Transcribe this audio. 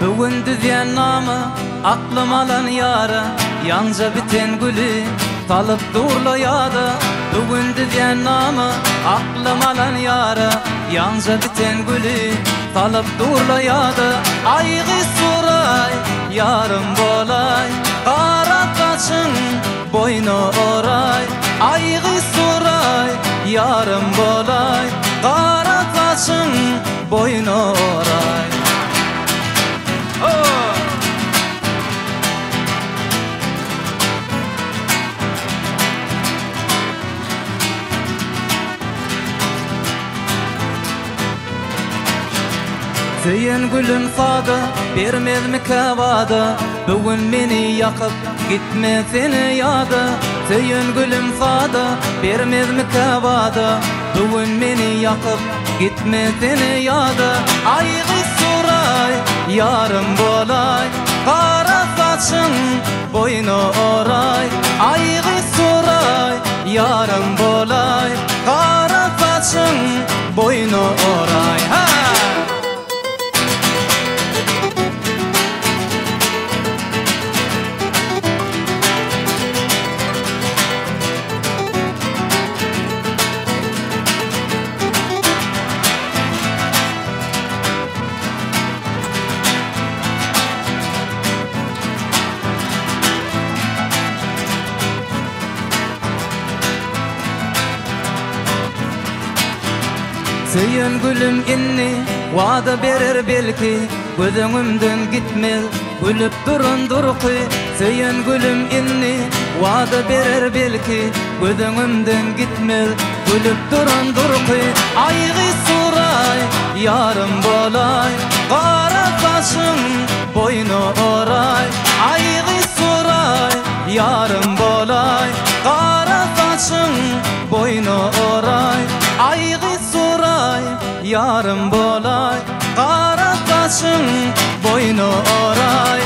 Bugün düzyen namı aklım alan yara, yanca biten gülü talıp durla yada. Bugün düzyen namı aklım alan yara, yanca biten gülü talıp durla yada. Aygı suray yarım bolay, kara kaçın boynu oray. Aygı suray yarım bolay, kara kaçın boynu oray. Tüyen gülüm sada, vermez mi kavada? Bugün meni yakıp gitme seni yada. Tüyen gülüm sada, vermez mi kavada? Bugün meni yakıp gitme seni yada. Aygı suray yarım bolay, kara saçın boynu oray. Aygı suray yarım bolay, kara saçın boynu oray. Tüyen gülüm inni vada berer belki, gözüňümden gitmez gülüp durun durqy. Tüyen gülüm inni vada berer belki, gözüňümden gitmez gülüp durun durqy. Aygı suray yarım bolay, kara saçın boynu oray. Aygı suray yarım bolay, kara saçın boynu oray. Aygı suray yarım bolay, kara saçın boynu oray.